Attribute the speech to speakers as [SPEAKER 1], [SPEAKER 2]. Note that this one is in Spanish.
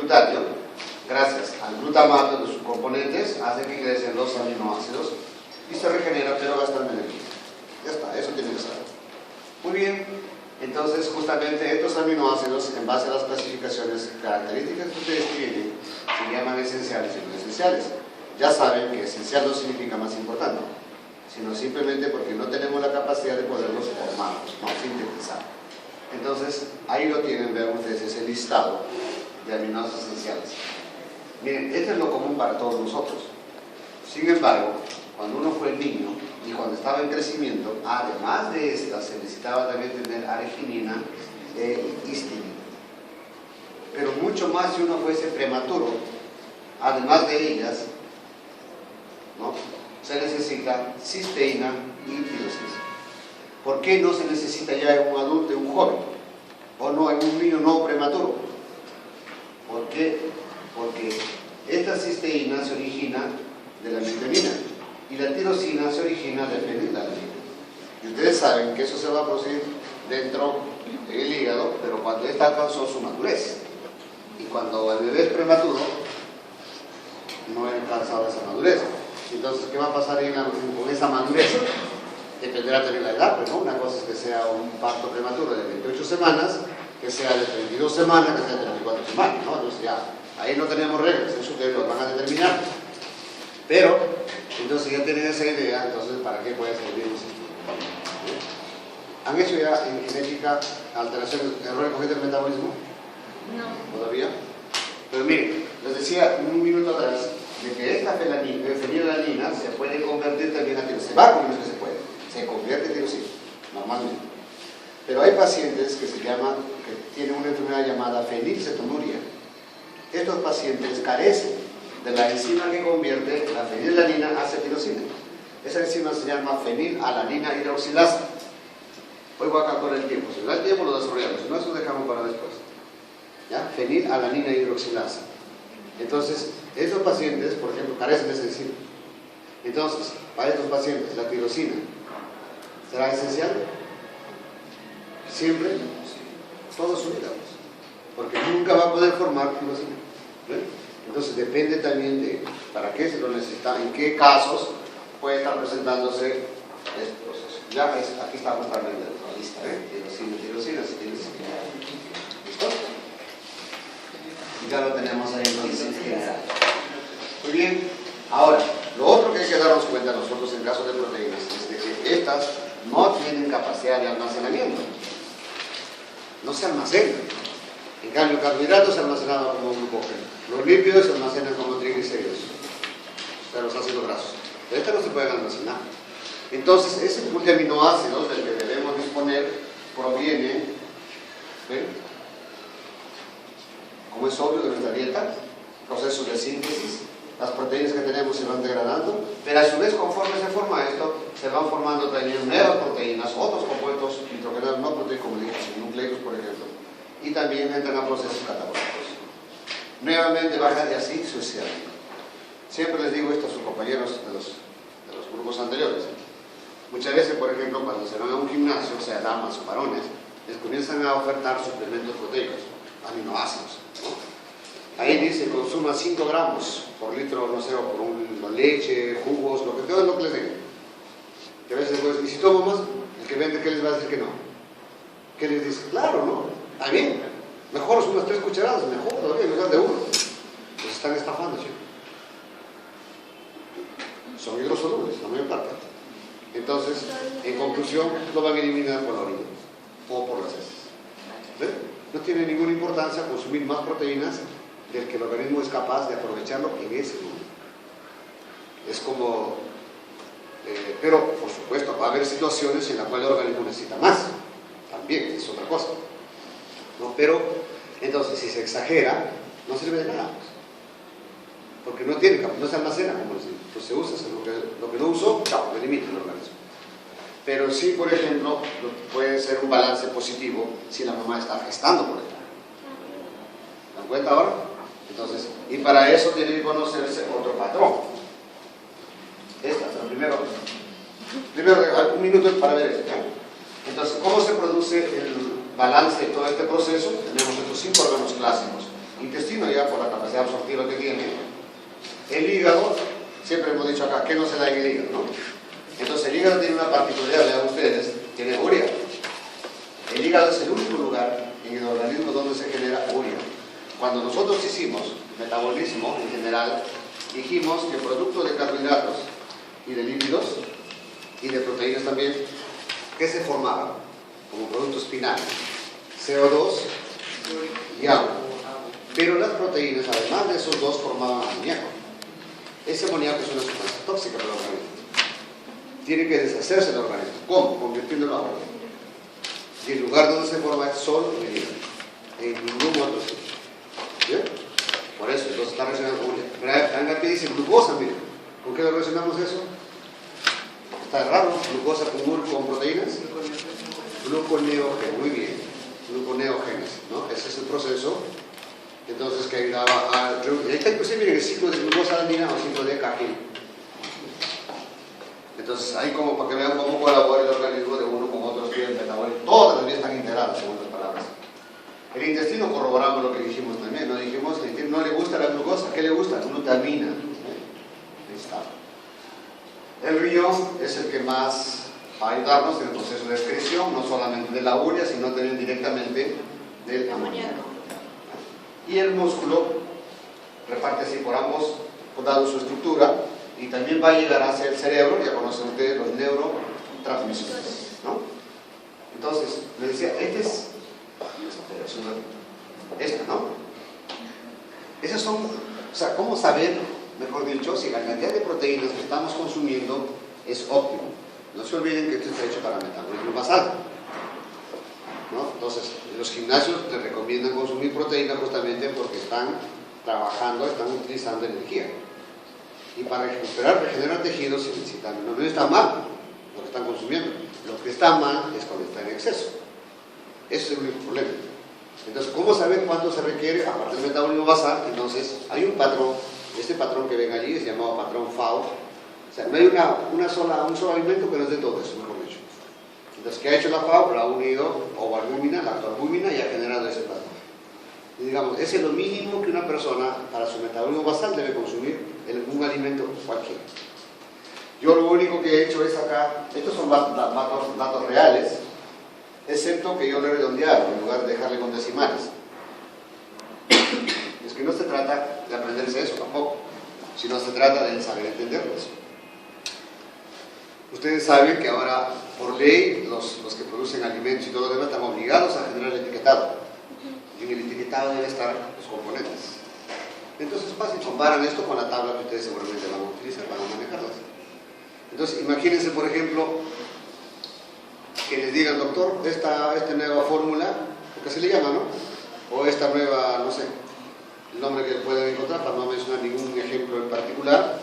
[SPEAKER 1] glutatión, gracias al glutamato de sus componentes, hace que ingresen los aminoácidos y se regenera, pero gastando energía. Ya está, eso tiene que saber. Muy bien, entonces justamente estos aminoácidos, en base a las clasificaciones características que ustedes tienen, se llaman esenciales y no esenciales. Ya saben que esencial no significa más importante, sino simplemente porque no tenemos la capacidad de poderlos formar, no sintetizar. Entonces, ahí lo tienen, vean ustedes, ese listado de aminoácidos esenciales. Miren, esto es lo común para todos nosotros. Sin embargo, cuando uno fue niño y cuando estaba en crecimiento, además de estas, se necesitaba también tener arginina e histamina. Pero mucho más si uno fuese prematuro, además de ellas, ¿no?, se necesita cisteína y tirosina. ¿Por qué no se necesita ya en un adulto, en un joven? O no en un niño no prematuro. ¿Por qué? Porque esta cisteína se origina de la metionina y la tirosina se origina de fenilalanina. Y ustedes saben que eso se va a producir dentro del hígado, pero cuando ésta alcanzó su madurez. Y cuando el bebé es prematuro, no ha alcanzado esa madurez. Entonces, ¿qué va a pasar con esa madurez? Dependerá también de la edad, pues, ¿no? Una cosa es que sea un parto prematuro de 28 semanas, que sea de 32 semanas, que sea de 34 semanas, ¿no? Entonces ya, ahí no tenemos reglas, eso ustedes lo van a determinar. Pero, entonces ya tienen esa idea, entonces, ¿para qué puede servir ese estudio? ¿Han hecho ya en genética alteraciones, errores cogentes del metabolismo? No. ¿Todavía? Pero miren, les decía un minuto atrás de que esta fenilalanina se puede convertir también a tirosina. Se va a convertir, que se puede. Se convierte en tirosina, normalmente. Pero hay pacientes que tienen una enfermedad llamada fenilcetonuria. Estos pacientes carecen de la enzima que convierte la fenilalanina hacia tirosina. Esa enzima se llama fenilalanina hidroxilasa. Hoy voy a calcular el tiempo. Si no da el tiempo, lo desarrollamos. Si no, eso dejamos para después. ¿Ya? Fenilalanina hidroxilasa. Entonces, estos pacientes, por ejemplo, carecen de esa enzima. Entonces, para estos pacientes, la tirosina ¿será esencial? Siempre, toda su vida, porque nunca va a poder formar tirosina. Entonces depende también de para qué se lo necesita, en qué casos puede estar presentándose este proceso. Ya aquí estamos también en la lista, tirosina, ¿listo? Ya lo tenemos ahí entonces. Muy bien. Ahora, lo otro que hay que darnos cuenta nosotros en caso de proteínas es de que estas no tienen capacidad de almacenamiento. No se almacenan. En cambio, carbohidratos se almacenan como glucógeno. Los lípidos se almacenan como triglicéridos. Pero los ácidos grasos. Pero estas no se pueden almacenar. Entonces, ese pool de aminoácidos del que debemos disponer proviene, como es obvio, de nuestra dieta, procesos de síntesis. Las proteínas que tenemos se van degradando, pero a su vez, conforme se forma esto, se van formando también nuevas proteínas, otros compuestos nitrogenados no proteicos, como dije, nucleicos, por ejemplo, y también entran a procesos catabólicos. Nuevamente bajan y así sucesivamente. Siempre les digo esto a sus compañeros de los grupos anteriores. Muchas veces, por ejemplo, cuando se van a un gimnasio, sea damas o varones, les comienzan a ofertar suplementos proteicos, aminoácidos, ¿no? Ahí dice, consuma 5 gramos por litro, no sé, o por leche, jugos, todo lo que les den. Y a veces después, ¿y si tomo más? El que vende, ¿qué les va a decir que no? ¿Qué les dice? Claro, ¿no? Está bien. Mejor unas 3 cucharadas, mejor todavía, en lugar de 1. Los están estafando, ¿sí? Son hidrosolubles, la mayor parte. Entonces, en conclusión, lo van a eliminar por la orina o por las heces. ¿Ven? No tiene ninguna importancia consumir más proteínas del que el organismo es capaz de aprovecharlo en ese momento. Es como, pero por supuesto va a haber situaciones en las cuales el organismo necesita más, también es otra cosa, ¿no? Pero entonces si se exagera no sirve de nada, porque no se almacena, como decimos. Entonces se usa lo que no usó, lo elimina el organismo. Pero sí, por ejemplo, puede ser un balance positivo si la mamá está gestando, por ejemplo. ¿Se dan cuenta ahora? Entonces, y para eso tiene que conocerse otro patrón. Pero primero un minuto para ver esto, ¿eh? Entonces, ¿cómo se produce el balance de todo este proceso? Tenemos estos 5 órganos clásicos. Intestino ya por capacidad absortiva que tiene. El hígado, siempre hemos dicho acá, ¿qué no se da en el hígado, no? Entonces el hígado tiene una particularidad, vean ustedes, tiene urea. El hígado es el único lugar en el organismo donde se genera urea. Cuando nosotros hicimos metabolismo en general, dijimos que producto de carbohidratos y de lípidos y de proteínas también, ¿qué se formaban como productos finales? CO2 y agua. Pero las proteínas, además de esos dos, formaban amoníaco. Ese amoníaco es una sustancia tóxica para el organismo. Tiene que deshacerse del organismo. ¿Cómo? Convirtiéndolo en agua. Y el lugar donde se forma es solo en el hígado. En ningún otro sitio. ¿Bien? Por eso, entonces está relacionado con urea. Pero aquí dice glucosa, miren. ¿Con qué lo relacionamos eso? Está raro, glucosa con proteínas. Gluconeógenesis, muy bien. Gluconeógenesis, ¿no? Ese es el proceso. Entonces, que ayudaba a... Ahí está inclusive miren, el ciclo de glucosa adenina o el ciclo de Cajil. Entonces, ahí como para que vean cómo colabora el organismo de uno con otros vías metabólicas. Todas las vías están integradas, según las palabras. El intestino corroboramos lo que dijimos también, ¿no? Dijimos, el intestino no le gusta la glucosa, ¿qué le gusta? Glutamina. Ahí está. El riñón es el que más va a ayudarnos en el proceso de excreción, no solamente de la urea, sino también directamente del amoníaco. Y el músculo reparte así por ambos, dado su estructura, y también va a llegar hacia el cerebro, ya conocen ustedes los neurotransmisores, ¿no? Entonces, les decía, esta, ¿no? Esas son, o sea, ¿cómo saber, mejor dicho, si la cantidad de proteínas que estamos consumiendo es óptimo? No se olviden que esto está hecho para metabolismo basal, ¿no? Entonces, los gimnasios les recomiendan consumir proteína justamente porque están trabajando, están utilizando energía. Y para regenerar tejidos se necesitan, no está mal lo que están consumiendo. Lo que está mal es cuando está en exceso. Ese es el único problema. Entonces, ¿cómo saber cuánto se requiere? Aparte del metabolismo basal, entonces hay un patrón. Este patrón que ven allí es llamado patrón FAO. O sea, no hay un solo alimento, pero es de todo eso, mejor dicho. Entonces, ¿qué ha hecho la FAO? La ha unido ovalbúmina, lactoalbúmina y ha generado ese patrón. Y digamos, ese es lo mínimo que una persona para su metabolismo basal debe consumir en un alimento cualquiera. Yo lo único que he hecho es acá, estos son datos reales, excepto que yo lo he redondeado en lugar de dejarle con decimales. Es que no se trata de aprenderse eso tampoco, sino se trata de saber entenderlo eso. Ustedes saben que ahora, por ley, los que producen alimentos y todo lo demás están obligados a generar el etiquetado. Y en el etiquetado deben estar los componentes. Entonces, fácil, comparan esto con la tabla que ustedes seguramente van a utilizar, van a manejarlas. Entonces, imagínense, por ejemplo, que les digan, doctor, esta nueva fórmula, porque se le llama, ¿no? O esta nueva, no sé, el nombre que pueden encontrar, para no mencionar ningún ejemplo en particular,